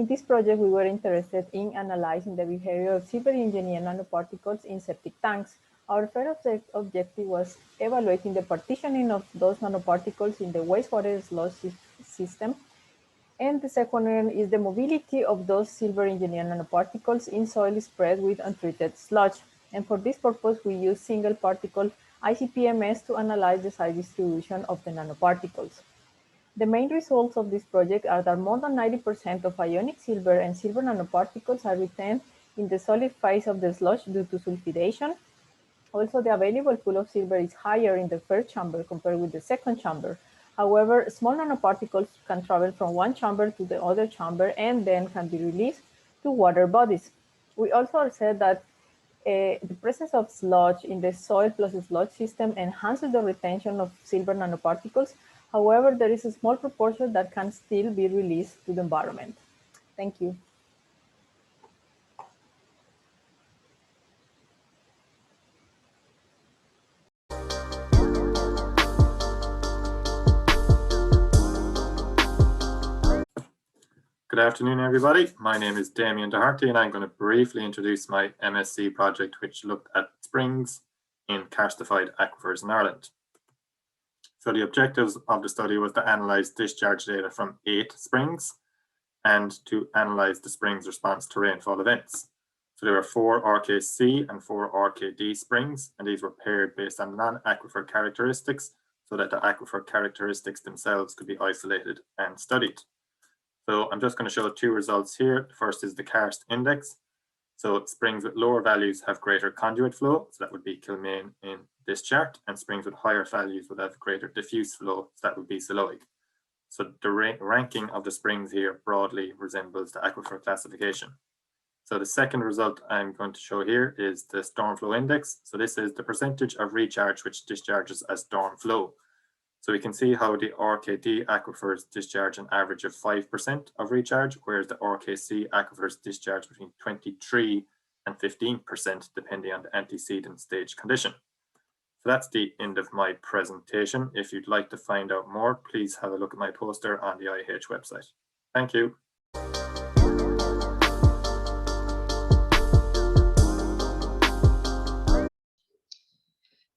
In this project, we were interested in analyzing the behavior of silver engineered nanoparticles in septic tanks. Our first objective was evaluating the partitioning of those nanoparticles in the wastewater sludge system. And the second one is the mobility of those silver engineered nanoparticles in soil spread with untreated sludge. And for this purpose, we use single particle ICP-MS to analyze the size distribution of the nanoparticles. The main results of this project are that more than 90% of ionic silver and silver nanoparticles are retained in the solid phase of the sludge due to sulfidation. Also, the available pool of silver is higher in the first chamber compared with the second chamber. However, small nanoparticles can travel from one chamber to the other chamber and then can be released to water bodies. We also said that the presence of sludge in the soil plus sludge system enhances the retention of silver nanoparticles. However, there is a small proportion that can still be released to the environment. Thank you. Good afternoon, everybody. My name is Damien Doherty, and I'm going to briefly introduce my MSc project, which looked at springs in karstified aquifers in Ireland. So the objectives of the study was to analyze discharge data from 8 springs and to analyze the springs' response to rainfall events. So there were 4 RKC and 4 RKD springs, and these were paired based on non-aquifer characteristics so that the aquifer characteristics themselves could be isolated and studied. So I'm just going to show 2 results here. The first is the karst index. So springs with lower values have greater conduit flow, so that would be Kilmaine in this chart, and springs with higher values would have greater diffuse flow, so that would be Siloig. So the ranking of the springs here broadly resembles the aquifer classification. So the second result I'm going to show here is the storm flow index. So this is the percentage of recharge which discharges as storm flow. So we can see how the RKD aquifers discharge an average of 5% of recharge, whereas the RKC aquifers discharge between 23 and 15%, depending on the antecedent stage condition. So that's the end of my presentation. If you'd like to find out more, please have a look at my poster on the IH website. Thank you.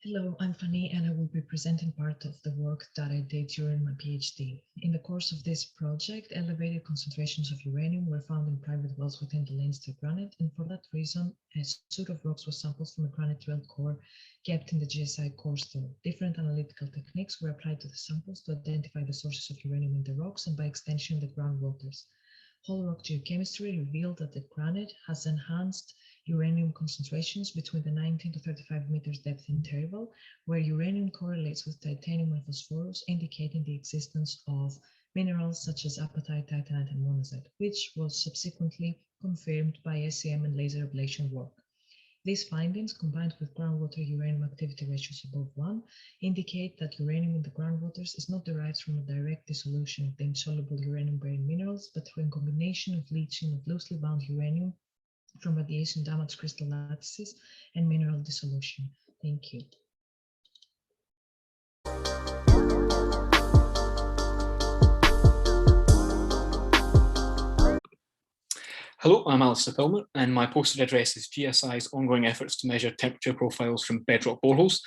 Hello, I'm Fanny, and I will be presenting part of the work that I did during my PhD. In the course of this project, elevated concentrations of uranium were found in private wells within the Leinster granite, and for that reason, a suite of rocks was sampled from a granite drilled core kept in the GSI core store. Different analytical techniques were applied to the samples to identify the sources of uranium in the rocks and by extension the groundwaters. Whole rock geochemistry revealed that the granite has enhanced uranium concentrations between the 19 to 35 meters depth interval, where uranium correlates with titanium and phosphorus, indicating the existence of minerals such as apatite, titanite, and monazite, which was subsequently confirmed by SEM and laser ablation work. These findings, combined with groundwater uranium activity ratios above 1, indicate that uranium in the groundwaters is not derived from a direct dissolution of the insoluble uranium-bearing minerals, but through a combination of leaching of loosely bound uranium from radiation damaged crystal lattices and mineral dissolution. Thank you. Hello, I'm Alistair Filmer, and my poster addresses GSI's ongoing efforts to measure temperature profiles from bedrock boreholes.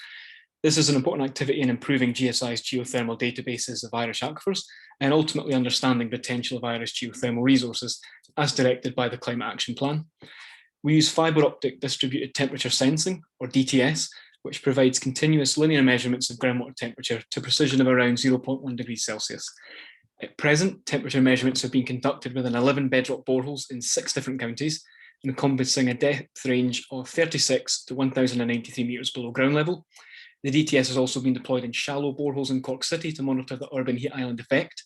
This is an important activity in improving GSI's geothermal databases of Irish aquifers and ultimately understanding the potential of Irish geothermal resources as directed by the Climate Action Plan. We use fibre optic distributed temperature sensing, or DTS, which provides continuous linear measurements of groundwater temperature to precision of around 0.1 degrees Celsius. At present, temperature measurements have been conducted within 11 bedrock boreholes in 6 different counties, encompassing a depth range of 36 to 1,093 metres below ground level. The DTS has also been deployed in shallow boreholes in Cork City to monitor the urban heat island effect.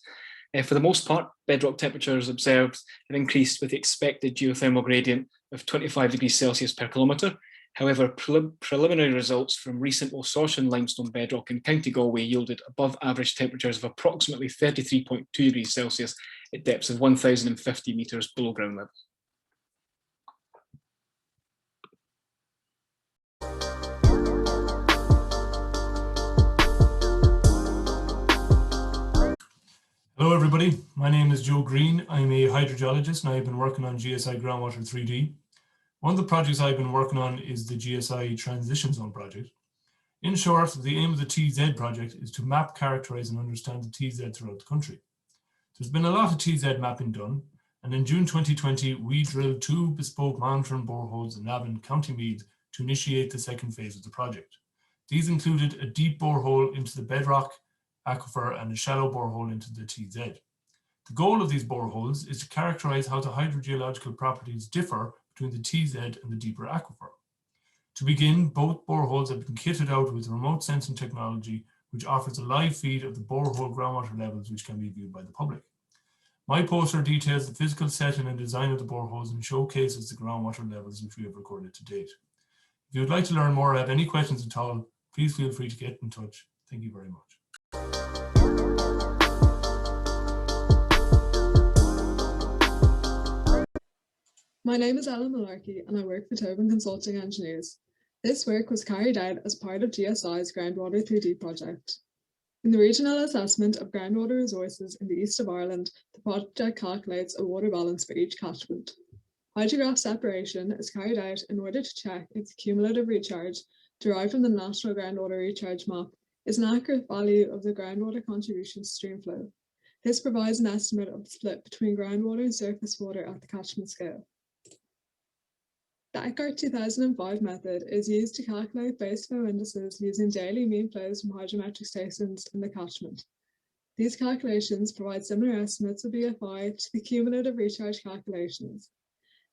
For the most part, bedrock temperatures observed have increased with the expected geothermal gradient of 25 degrees Celsius per kilometre. However, preliminary results from recent Ossortian limestone bedrock in County Galway yielded above average temperatures of approximately 33.2 degrees Celsius at depths of 1,050 metres below ground level. Hello, Hello everybody, my name is Joe Green. I'm a hydrogeologist and I've been working on GSI Groundwater 3D. One of the projects I've been working on is the GSI Transition Zone project. In short, the aim of the TZ project is to map, characterize and understand the TZ throughout the country. There's been a lot of TZ mapping done, and in June 2020 we drilled 2 bespoke monitoring boreholes in Navan, County Meath to initiate the second phase of the project. These included a deep borehole into the bedrock aquifer and a shallow borehole into the TZ. The goal of these boreholes is to characterize how the hydrogeological properties differ between the TZ and the deeper aquifer. To begin, both boreholes have been kitted out with remote sensing technology, which offers a live feed of the borehole groundwater levels, which can be viewed by the public. My poster details the physical setting and design of the boreholes and showcases the groundwater levels which we have recorded to date. If you would like to learn more or have any questions at all, please feel free to get in touch. Thank you very much. My name is Ellen Malarkey and I work for Tobin Consulting Engineers. This work was carried out as part of GSI's Groundwater 3D project. In the regional assessment of groundwater resources in the east of Ireland, the project calculates a water balance for each catchment. Hydrograph separation is carried out in order to check if the cumulative recharge derived from the National Groundwater Recharge Map is an accurate value of the groundwater contribution to stream flow. This provides an estimate of the split between groundwater and surface water at the catchment scale. The Eckert 2005 method is used to calculate base flow indices using daily mean flows from hydrometric stations in the catchment. These calculations provide similar estimates of BFI to the cumulative recharge calculations.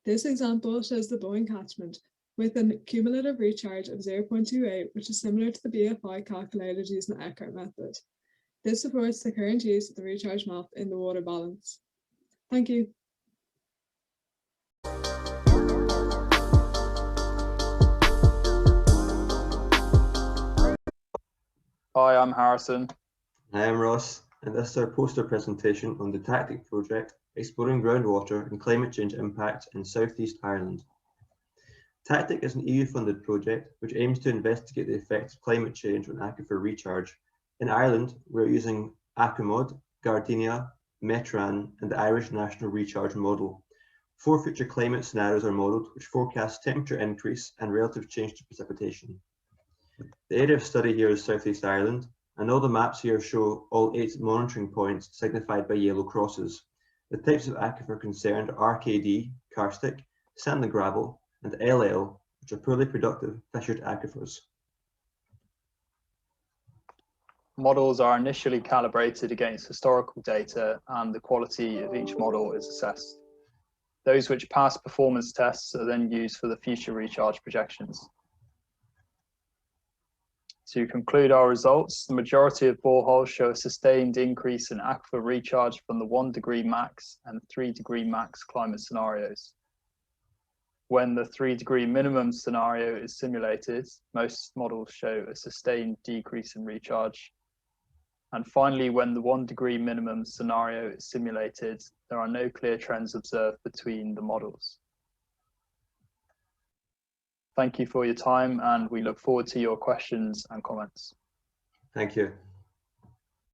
This example shows the Boyne catchment with a cumulative recharge of 0.28, which is similar to the BFI calculated using the Eckert method. This supports the current use of the recharge map in the water balance. Thank you. Hi, I'm Harrison. Hi, I'm Ross, and this is our poster presentation on the TACTIC project, exploring groundwater and climate change impact in South East Ireland. TACTIC is an EU-funded project which aims to investigate the effects of climate change on aquifer recharge. In Ireland, we're using Aquamod, Gardenia, Metran, and the Irish National Recharge Model. 4 future climate scenarios are modelled, which forecast temperature increase and relative change to precipitation. The area of study here is South East Ireland, and all the maps here show all 8 monitoring points signified by yellow crosses. The types of aquifer concerned are RKD, karstic, sand and gravel, and LL, which are poorly productive fissured aquifers. Models are initially calibrated against historical data and the quality of each model is assessed. Those which pass performance tests are then used for the future recharge projections. To conclude our results, the majority of boreholes show a sustained increase in aquifer recharge from the 1 degree max and 3 degree max climate scenarios. When the 3 degree minimum scenario is simulated, most models show a sustained decrease in recharge. And finally, when the 1 degree minimum scenario is simulated, there are no clear trends observed between the models. Thank you for your time, and we look forward to your questions and comments. Thank you.